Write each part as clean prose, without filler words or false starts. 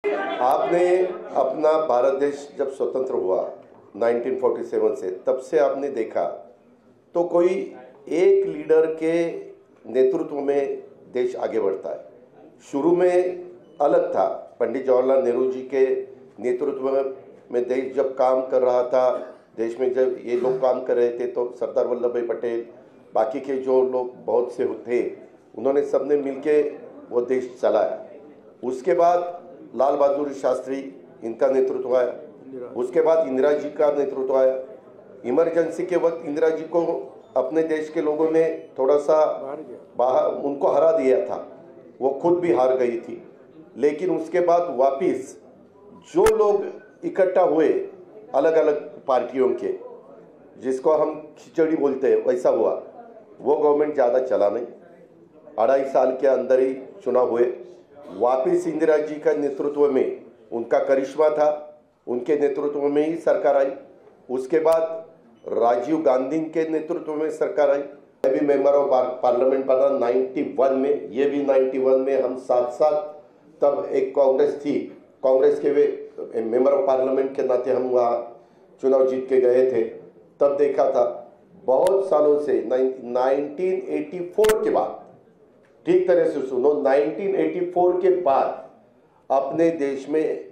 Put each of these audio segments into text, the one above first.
आपने अपना भारत देश जब स्वतंत्र हुआ 1947 से, तब से आपने देखा तो कोई एक लीडर के नेतृत्व में देश आगे बढ़ता है। शुरू में अलग था, पंडित जवाहरलाल नेहरू जी के नेतृत्व में देश जब काम कर रहा था, देश में जब ये लोग काम कर रहे थे तो सरदार वल्लभ भाई पटेल, बाकी के जो लोग बहुत से थे, उन्होंने सबने मिलके वो देश चलाया। उसके बाद लाल बहादुर शास्त्री, इनका नेतृत्व आया। उसके बाद इंदिरा जी का नेतृत्व आया। इमरजेंसी के वक्त इंदिरा जी को अपने देश के लोगों ने थोड़ा सा बाहर उनको हरा दिया था, वो खुद भी हार गई थी। लेकिन उसके बाद वापिस जो लोग इकट्ठा हुए अलग अलग पार्टियों के, जिसको हम खिचड़ी बोलते हैं, वैसा हुआ। वो गवर्नमेंट ज़्यादा चला नहीं, 2.5 साल के अंदर ही चुनाव हुए। वापिस इंदिरा जी का नेतृत्व में उनका करिश्मा था, उनके नेतृत्व में ही सरकार आई। उसके बाद राजीव गांधी के नेतृत्व में सरकार आई। मैं भी मेंबर ऑफ पार्लियामेंट बना 91 में, ये भी 91 में, हम साथ साथ। तब एक कांग्रेस थी, कांग्रेस के वे मेंबर ऑफ पार्लियामेंट के नाते हम वहाँ चुनाव जीत के गए थे। तब देखा था बहुत सालों से 1984 के बाद, ठीक तरह से सुनो, 1984 के बाद अपने देश में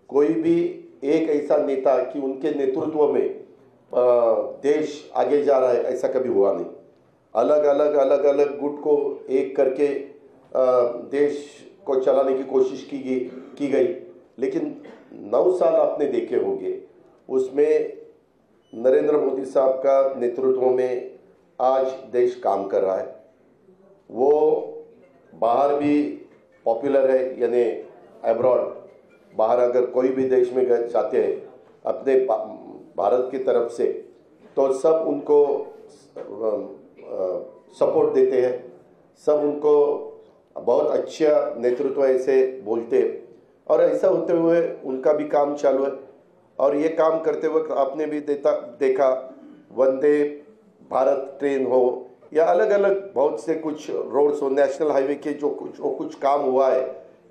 कोई भी एक ऐसा नेता कि उनके नेतृत्व में देश आगे जा रहा है, ऐसा कभी हुआ नहीं। अलग अलग गुट को एक करके देश को चलाने की कोशिश की गई। लेकिन 9 साल आपने देखे होंगे, उसमें नरेंद्र मोदी साहब का नेतृत्व में आज देश काम कर रहा है। वो बाहर भी पॉपुलर है, यानी अब्रॉड, बाहर अगर कोई भी देश में जाते हैं अपने भारत की तरफ से, तो सब उनको सपोर्ट देते हैं, सब उनको बहुत अच्छा नेतृत्व ऐसे बोलते हैं। और ऐसा होते हुए उनका भी काम चालू है। और ये काम करते वक्त आपने भी देखा वंदे भारत ट्रेन हो या अलग अलग बहुत से कुछ रोड्स हो, नेशनल हाईवे के जो कुछ काम हुआ है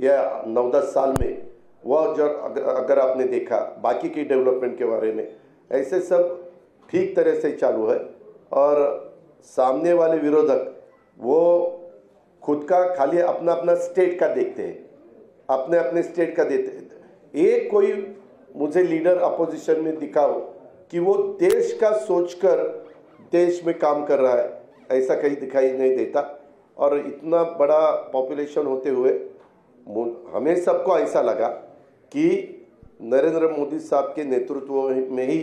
या 9-10 साल में, वह जो अगर आपने देखा बाकी की डेवलपमेंट के बारे में, ऐसे सब ठीक तरह से चालू है। और सामने वाले विरोधक वो खुद का खाली अपना अपना स्टेट का देखते हैं, अपने अपने स्टेट का देते हैं। एक कोई मुझे लीडर अपोजिशन में दिखाओ कि वो देश का सोचकर देश में काम कर रहा है, ऐसा कहीं दिखाई नहीं देता। और इतना बड़ा पॉपुलेशन होते हुए हमें सबको ऐसा लगा कि नरेंद्र मोदी साहब के नेतृत्व में ही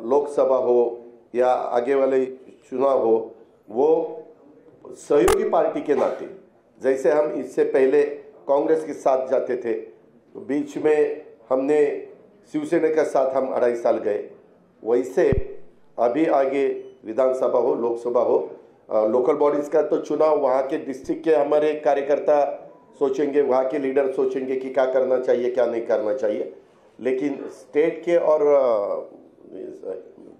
लोकसभा हो या आगे वाले चुनाव हो, वो सहयोगी पार्टी के नाते, जैसे हम इससे पहले कांग्रेस के साथ जाते थे, तो बीच में हमने शिवसेना के साथ हम 2.5 साल गए, वैसे अभी आगे विधानसभा हो, लोकसभा हो, लोकल बॉडीज़ का तो चुनाव वहाँ के डिस्ट्रिक्ट के हमारे कार्यकर्ता सोचेंगे, वहाँ के लीडर सोचेंगे कि क्या करना चाहिए क्या नहीं करना चाहिए। लेकिन स्टेट के और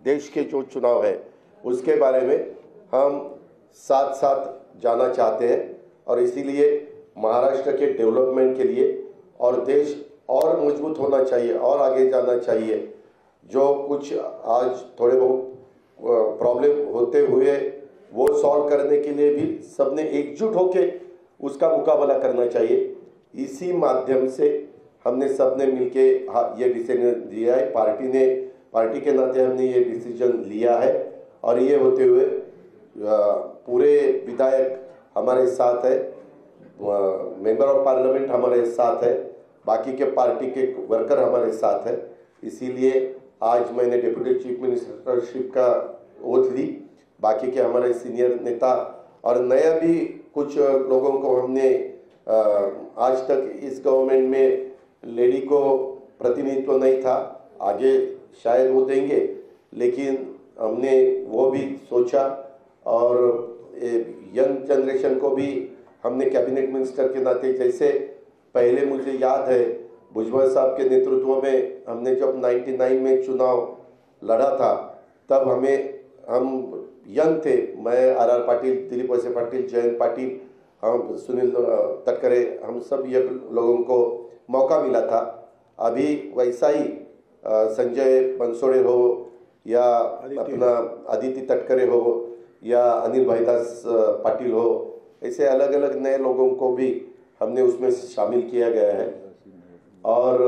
देश के जो चुनाव है उसके बारे में हम साथ साथ जाना चाहते हैं। और इसीलिए महाराष्ट्र के डेवलपमेंट के लिए और देश और मजबूत होना चाहिए और आगे जाना चाहिए। जो कुछ आज थोड़े बहुत प्रॉब्लम होते हुए वो सॉल्व करने के लिए भी सबने एकजुट होके उसका मुकाबला करना चाहिए। इसी माध्यम से हमने सबने मिलके ये डिसीजन लिया है, पार्टी के नाते हमने ये डिसीजन लिया है। और ये होते हुए पूरे विधायक हमारे साथ है, मेंबर ऑफ पार्लियामेंट हमारे साथ है, बाकी के पार्टी के वर्कर हमारे साथ है। इसीलिए आज मैंने डिप्टी चीफ मिनिस्टरशिप का ओथ ली। बाकी के हमारे सीनियर नेता और नया भी कुछ लोगों को हमने आज तक इस गवर्नमेंट में लेडी को प्रतिनिधित्व नहीं था, आगे शायद वो देंगे, लेकिन हमने वो भी सोचा। और यंग जनरेशन को भी हमने कैबिनेट मिनिस्टर के नाते, जैसे पहले मुझे याद है भुजबल साहब के नेतृत्व में हमने जब 99 में चुनाव लड़ा था, तब हम यंग थे, मैं आर पाटिल, दिलीप पाटिल, जयंत पाटिल, हम सुनील तटकरे, हम सब ये लोगों को मौका मिला था। अभी वैसा ही संजय बनसोड़े हो या अपना आदित्य तटकरे हो या अनिल भाईदास पाटिल हो, ऐसे अलग अलग नए लोगों को भी हमने उसमें शामिल किया गया है। और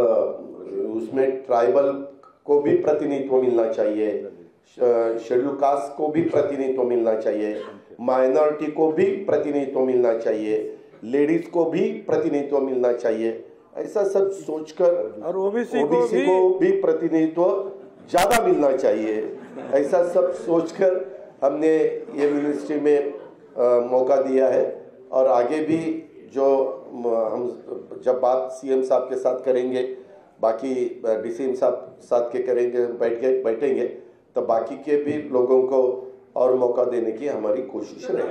उसमें ट्राइबल को भी प्रतिनिधित्व मिलना चाहिए, शेड्यूल कास्ट को भी प्रतिनिधित्व मिलना चाहिए, माइनॉरिटी को भी प्रतिनिधित्व मिलना चाहिए, लेडीज को भी प्रतिनिधित्व मिलना चाहिए। ऐसा सब सोचकर और ओबीसी को भी प्रतिनिधित्व ज़्यादा मिलना चाहिए, ऐसा सब सोचकर हमने ये मिनिस्ट्री में मौका दिया है। और आगे भी जो हम जब बात सीएम साहब के साथ करेंगे, बाकी डीसीएम साहब साथ के करेंगे, बैठेंगे, तो बाकी के भी लोगों को और मौका देने की हमारी कोशिश रहेगी।